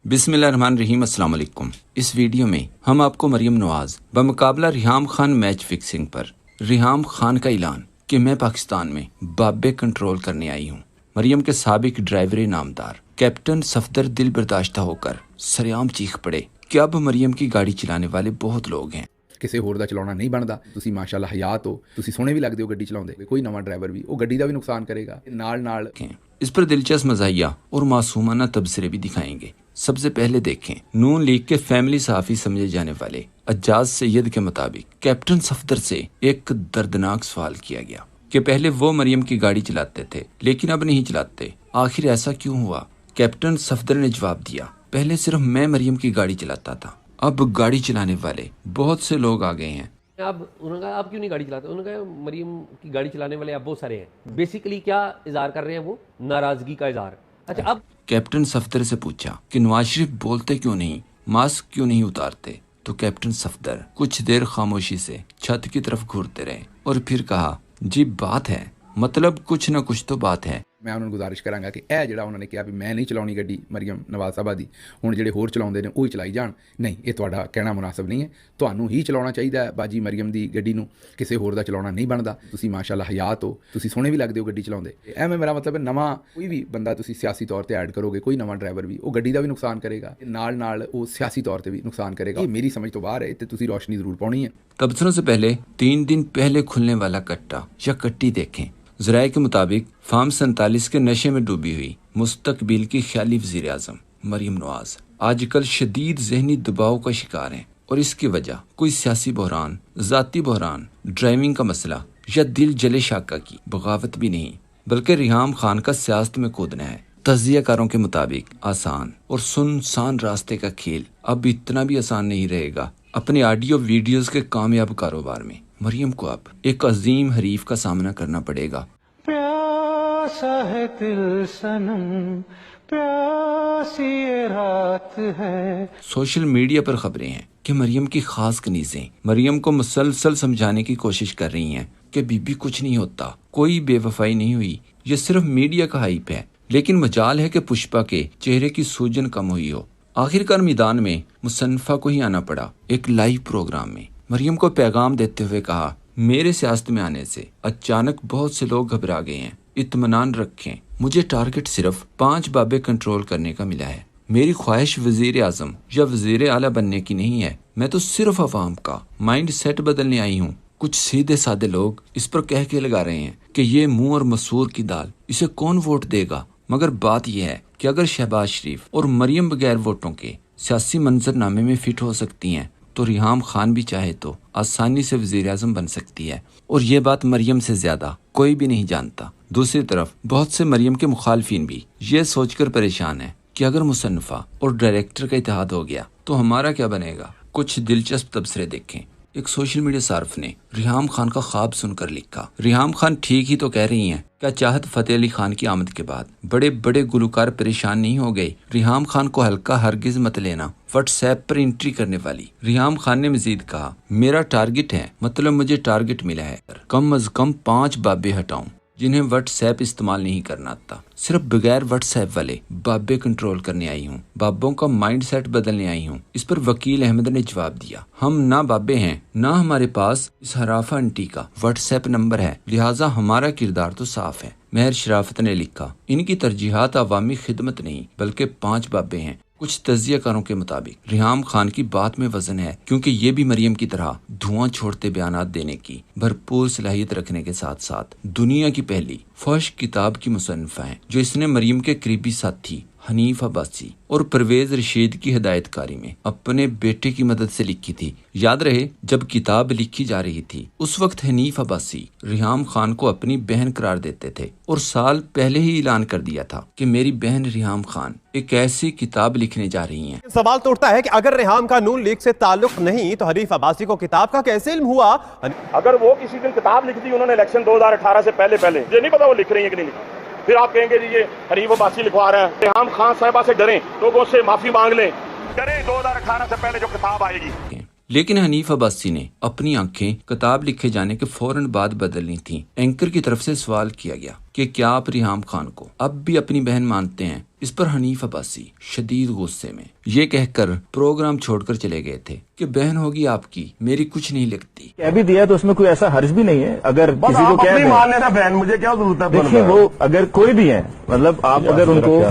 बिस्मिल्लाहिर्रहमानिर्रहीम। अस्सलाम वालेकुम। इस वीडियो में हम आपको मरियम नवाज बमुकाबला रिहाम खान मैच फिक्सिंग पर रिहाम खान का ऐलान कि मैं पाकिस्तान में बाबे कंट्रोल करने आई हूँ। मरियम के साबिक ड्राइवर नामदार कैप्टन सफदर दिल बर्दाश्ता होकर सरेआम चीख पड़े कि अब मरियम की गाड़ी चलाने वाले बहुत लोग हैं। ਕਿਸੇ ਹੋਰ ਦਾ ਚਲਾਉਣਾ ਨਹੀਂ ਬਣਦਾ। ਤੁਸੀਂ ਮਾਸ਼ਾਅੱਲਾ ਹਯਾਤ ਹੋ, ਤੁਸੀਂ ਸੋਹਣੇ ਵੀ ਲੱਗਦੇ ਹੋ ਗੱਡੀ ਚਲਾਉਂਦੇ। ਕੋਈ ਨਵਾਂ ਡਰਾਈਵਰ ਵੀ ਉਹ ਗੱਡੀ ਦਾ ਵੀ ਨੁਕਸਾਨ ਕਰੇਗਾ ਨਾਲ इस पर दिलचस्प मज़ाहिया और मासूमाना तबसरे भी दिखाएंगे। सबसे पहले देखें, नून लीग के फैमिली सहाफ़ी समझे जाने वाले अज्जाज सैयद के मुताबिक कैप्टन सफदर से एक दर्दनाक सवाल किया गया कि पहले वो मरियम की गाड़ी चलाते थे लेकिन अब नहीं चलाते, आखिर ऐसा क्यों हुआ? कैप्टन सफदर ने जवाब दिया, पहले सिर्फ मैं मरियम की गाड़ी चलाता था, अब गाड़ी चलाने वाले बहुत से लोग आ गए हैं। अब उन्होंने कहा आप क्यों नहीं गाड़ी चलाते? उन्होंने कहा मरियम की गाड़ी चलाने वाले अब बहुत सारे हैं। बेसिकली क्या इजहार कर रहे हैं? वो नाराजगी का इजहार। अच्छा, अब कैप्टन सफदर से पूछा कि नवाज शरीफ बोलते क्यों नहीं, मास्क क्यों नहीं उतारते? तो कैप्टन सफदर कुछ देर खामोशी से छत की तरफ घूरते रहे और फिर कहा, जी बात है, मतलब कुछ न कुछ तो बात है। ਮੈਂ ਉਹਨਾਂ ਨੂੰ ਗੁਜ਼ਾਰਿਸ਼ ਕਰਾਂਗਾ ਕਿ ਇਹ ਜਿਹੜਾ ਉਹਨਾਂ ਨੇ ਕਿਹਾ ਵੀ ਮੈਂ ਨਹੀਂ ਚਲਾਉਣੀ ਗੱਡੀ ਮਰੀਮ ਨਵਾਜ਼ ਸਾਹਿਬਾ ਦੀ, ਹੁਣ ਜਿਹੜੇ ਹੋਰ ਚਲਾਉਂਦੇ ਨੇ ਉਹ ਹੀ ਚਲਾਈ ਜਾਣ। ਨਹੀਂ, ਇਹ ਤੁਹਾਡਾ ਕਹਿਣਾ ਮੁਨਾਸਬ ਨਹੀਂ ਹੈ। ਤੁਹਾਨੂੰ ਹੀ ਚਲਾਉਣਾ ਚਾਹੀਦਾ ਹੈ ਬਾਜੀ ਮਰੀਮ ਦੀ ਗੱਡੀ ਨੂੰ, ਕਿਸੇ ਹੋਰ ਦਾ ਚਲਾਉਣਾ ਨਹੀਂ ਬਣਦਾ। ਤੁਸੀਂ ਮਾਸ਼ਾਅੱਲਾ ਹਯਾਤ ਹੋ, ਤੁਸੀਂ ਸੋਹਣੇ ਵੀ ਲੱਗਦੇ ਹੋ ਗੱਡੀ ਚਲਾਉਂਦੇ। ਐਵੇਂ ਮੇਰਾ ਮਤਲਬ ਹੈ ਨਵਾਂ ਕੋਈ ਵੀ ਬੰਦਾ ਤੁਸੀਂ ਸਿਆਸੀ ਤੌਰ ਤੇ ਐਡ ਕਰੋਗੇ, ਕੋਈ ਨਵਾਂ ਡਰਾਈਵਰ ਵੀ, ਉਹ ਗੱਡੀ ਦਾ ਵੀ ਨੁਕਸਾਨ ਕਰੇਗਾ ਨਾਲ ਉਹ ਸਿਆਸੀ ਤੌਰ ਤੇ ਵੀ ਨੁਕਸਾਨ ਕਰੇਗਾ। ਇਹ ਮੇਰੀ ਸਮਝ ਤੋਂ ਬਾਹਰ ਹੈ ਤੇ ਤੁਸੀਂ ਰੋਸ਼ਨੀ ਜ਼ਰੂਰ ਪਾਉਣੀ है। तबसरों से पहले 3 दिन पहले खुलने वाला कट्टा या कट्टी देखें। ज़राए के मुताबिक फार्म 47 के नशे में डूबी हुई मुस्तकबिल की ख्याली वज़ीर आज़म मरियम नवाज आजकल शदीद ज़हनी दबाव का शिकार हैं और इसकी वजह कोई सियासी बहरान, ज़ाती बहरान, ड्राइविंग का मसला या दिल जले शाका की बगावत भी नहीं, बल्कि रिहाम खान का सियासत में कूदना है। तज़ियाकारों के मुताबिक आसान और सुनसान रास्ते का खेल अब इतना भी आसान नहीं रहेगा। अपने ऑडियो वीडियोस के कामयाब कारोबार में मरियम को अब एक अजीम हरीफ का सामना करना पड़ेगा। प्यासा है दिल सनम, प्यासी ये रात है। सोशल मीडिया पर खबरें हैं कि मरियम की खास कनीज़ें मरियम को मुसलसल समझाने की कोशिश कर रही हैं कि बीबी कुछ नहीं होता, कोई बेवफाई नहीं हुई, ये सिर्फ मीडिया का हाइप है। लेकिन मजाल है कि पुष्पा के चेहरे की सूजन कम हुई हो। आखिरकार मैदान में मुसन्नफा को ही आना पड़ा। एक लाइव प्रोग्राम में मरियम को पैगाम देते हुए कहा, मेरे सियासत में आने से अचानक बहुत से लोग घबरा गए हैं, इत्मीनान रखें, मुझे टारगेट सिर्फ 5 बाबे कंट्रोल करने का मिला है। मेरी ख्वाहिश वजीर आज़म या वजीर आला बनने की नहीं है, मैं तो सिर्फ अवाम का माइंड सेट बदलने आई हूँ। कुछ सीधे साधे लोग इस पर कह के लगा रहे हैं कि ये मुंह और मसूर की दाल, इसे कौन वोट देगा? मगर बात यह है कि अगर शहबाज शरीफ और मरियम बगैर वोटों के सियासी मंजरनामे में फिट हो सकती हैं तो रिहाम खान भी चाहे तो आसानी से वजीर आज़म बन सकती है, और ये बात मरियम से ज्यादा कोई भी नहीं जानता। दूसरी तरफ बहुत से मरियम के मुखालफिन भी ये सोचकर परेशान है कि अगर मुसन्नफा और डायरेक्टर का इत्तेहाद हो गया तो हमारा क्या बनेगा। कुछ दिलचस्प तबसरे देखें। एक सोशल मीडिया सार्फ ने रिहाम खान का ख्वाब सुनकर लिखा, रिहाम खान ठीक ही तो कह रही हैं, क्या चाहत फतेह अली खान की आमद के बाद बड़े बड़े गुलकार परेशान नहीं हो गए? रिहाम खान को हल्का हरगिज मत लेना। व्हाट्सएप पर एंट्री करने वाली रिहाम खान ने मजीद कहा, मेरा टारगेट है, मतलब मुझे टारगेट मिला है, कम अज कम 5 बाबे हटाऊं जिन्हें व्हाट्सएप इस्तेमाल नहीं करना आता। सिर्फ बगैर व्हाट्सएप वाले बाबे कंट्रोल करने आई हूँ, बाबों का माइंड सेट बदलने आई हूँ। इस पर वकील अहमद ने जवाब दिया, हम ना बाबे हैं, ना हमारे पास इस हराफा आंटी का व्हाट्सएप नंबर है, लिहाजा हमारा किरदार तो साफ है। महर शराफत ने लिखा, इनकी तरजीहात अवामी खिदमत नहीं बल्कि 5 बाबे हैं। कुछ तज़ियाकारों के मुताबिक रिहाम खान की बात में वजन है, क्योंकि ये भी मरियम की तरह धुआं छोड़ते बयानात देने की भरपूर सलाहियत रखने के साथ साथ दुनिया की पहली फहश किताब की मुसन्निफा है, जो इसने मरियम के करीबी साथी हनीफ अब्बासी और परवेज रशीद की हिदायतकारी में अपने बेटे की मदद से लिखी थी। याद रहे, जब किताब लिखी जा रही थी उस वक्त हनीफ अब्बासी रिहाम खान को अपनी बहन करार देते थे और साल पहले ही ऐलान कर दिया था कि मेरी बहन रिहाम खान एक ऐसी किताब लिखने जा रही हैं। सवाल तो उठता है कि अगर रिहाम का नून लीग से ताल्लुक नहीं तो हनीफ अब्बासी को किताब का कैसे इल्म हुआ? अगर वो किसी दिन किताब लिख दी उन्होंने इलेक्शन 2018 से पहले, ये नहीं पता वो लिख रही है कि नहीं लिख रही, फिर आप कहेंगे जी ये हनीफ अब्बासी लिखवा रहा है। रिहाम खान साहिबा से डरें, लोगों से माफी मांग लें, डरें 2018 से पहले जो किताब आएगी। लेकिन हनीफ अब्बासी ने अपनी आंखें किताब लिखे जाने के फौरन बाद बदलनी थी। एंकर की तरफ से सवाल किया गया کہ کیا آپ ریحام خان کو اب بھی اپنی بہن مانتے ہیں؟ اس پر حنیف عباسی شدید غصے میں یہ کہہ کر پروگرام چھوڑ کر چلے گئے تھے کہ بہن ہوگی آپ کی، میری کچھ نہیں لگتی۔ کہہ بھی دیا تو اس میں کوئی ایسا حرج بھی نہیں ہے، اگر کسی کو کہہ دیں مان لینا بہن، مجھے کیا ضرورت ہے؟ دیکھیں وہ اگر کوئی بھی ہے، مطلب آپ اگر ان کو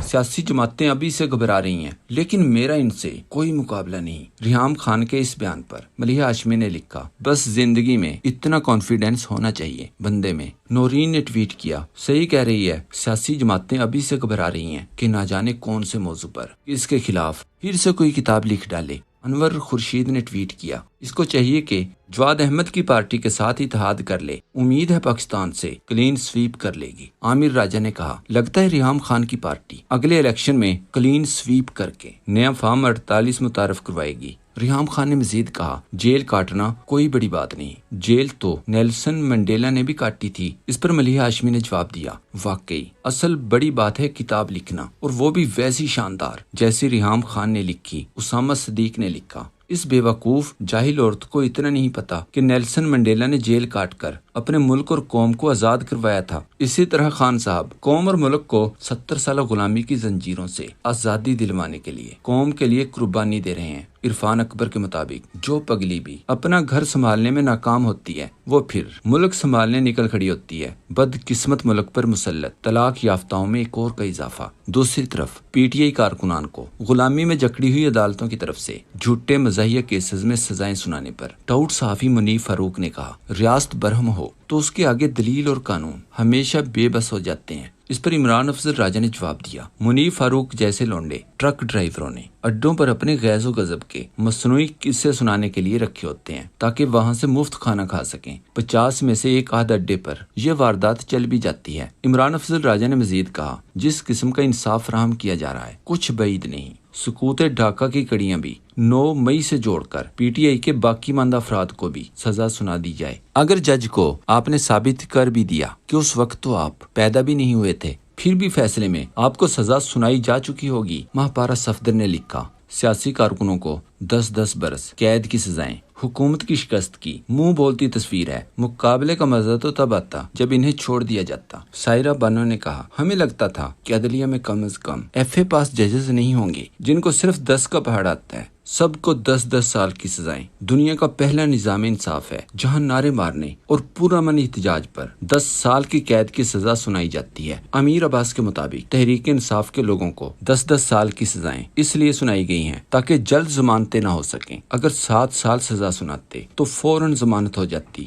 سیاسی جماعتیں ابھی سے گھبرا رہی ہیں، لیکن میرا ان سے کوئی مقابلہ نہیں۔ ریحام خان کے اس بیان پر ملیحہ ہاشمی نے لکھا، بس زندگی میں اتنا کانفیڈنس ہونا چاہیے بندے میں۔ نورین نے ٹویٹ کیا، صحیح کہہ رہی ہے، سیاسی جماعتیں ابھی سے گھبرا رہی ہیں کہ نہ جانے کون سے موضوع پر اس کے خلاف پھر سے کوئی کتاب لکھ ڈالے۔ انور خورشید نے ٹویٹ کیا، اس کو چاہیے کہ جواد احمد کی پارٹی کے ساتھ اتحاد کر لے، امید ہے پاکستان سے کلین سویپ کر لے گی۔ عامر راجہ نے کہا، لگتا ہے ریحام خان کی پارٹی اگلے الیکشن میں کلین سویپ کر کے نیا فارم 48 متعارف کروائے گی۔ ریحام خان نے مزید کہا، جیل کاٹنا کوئی بڑی بات نہیں، جیل تو نیلسن منڈیلا نے بھی کاٹی تھی۔ اس پر ملیحہ ہاشمی نے جواب دیا، واقعی اصل بڑی بات ہے کتاب لکھنا، اور وہ بھی ویسی شاندار جیسی ریحام خان نے لکھی۔ اسامہ صدیق نے لکھا، اس بے وقوف جاہل عورت کو اتنا نہیں پتا کہ نیلسن منڈیلا نے جیل کاٹ کر اپنے ملک اور قوم کو آزاد کروایا تھا۔ اسی طرح خان صاحب قوم اور ملک کو 70 سالہ غلامی کی زنجیروں سے آزادی دلوانے کے لیے قوم کے لیے قربانی دے رہے ہیں۔ عرفان اکبر کے مطابق جو پگلی بھی اپنا گھر سنبھالنے میں ناکام ہوتی ہے وہ پھر ملک سنبھالنے نکل کھڑی ہوتی ہے۔ بد قسمت ملک پر مسلط طلاق یافتاؤں میں ایک اور کا اضافہ۔ دوسری طرف پی ٹی آئی کارکنان کو غلامی میں جکڑی ہوئی عدالتوں کی طرف سے جھوٹے مزاحیہ کیسز میں سزائیں سنانے پر ٹاؤٹ صحافی منیف فاروق نے کہا، ریاست برہم ہو تو اس کے آگے دلیل اور قانون ہمیشہ بے بس ہو جاتے ہیں۔ اس پر عمران افضل راجہ نے جواب دیا، منیف فاروق جیسے لونڈے ٹرک ڈرائیوروں نے اڈوں پر اپنے غیظ و غضب کے مصنوعی قصے سنانے کے لیے رکھے ہوتے ہیں تاکہ وہاں سے مفت کھانا کھا سکیں۔ 50 میں سے ایک آدھ اڈے پر یہ واردات چل بھی جاتی ہے۔ عمران افضل راجہ نے مزید کہا، جس قسم کا انصاف فراہم کیا جا رہا ہے کچھ بعید نہیں، سکوت ڈھاکہ کی کڑیاں بھی 9 مئی سے جوڑ کر پی ٹی آئی کے باقی ماندہ افراد کو بھی سزا سنا دی جائے۔ اگر جج کو آپ نے ثابت کر بھی دیا کہ اس وقت تو آپ پیدا بھی نہیں ہوئے تھے، پھر بھی فیصلے میں آپ کو سزا سنائی جا چکی ہوگی۔ مہاپارا صفدر نے لکھا، سیاسی کارکنوں کو 10-10 برس قید کی سزائیں حکومت کی شکست کی منہ بولتی تصویر ہے۔ مقابلے کا مزہ تو تب آتا جب انہیں چھوڑ دیا جاتا۔ سائرہ بانو نے کہا، ہمیں لگتا تھا کہ عدلیہ میں کم از کم ایف اے پاس ججز نہیں ہوں گے جن کو صرف 10 کا پہاڑ آتا ہے، سب کو 10-10 سال کی سزائیں۔ دنیا کا پہلا نظام انصاف ہے جہاں نعرے مارنے اور پرامن احتجاج پر 10 سال کی قید کی سزا سنائی جاتی ہے۔ امیر عباس کے مطابق تحریک انصاف کے لوگوں کو 10-10 سال کی سزائیں اس لیے سنائی گئی ہیں تاکہ جلد ضمانتیں نہ ہو سکیں۔ اگر 7 سال سزا سناتے تو فوراً ضمانت ہو جاتی۔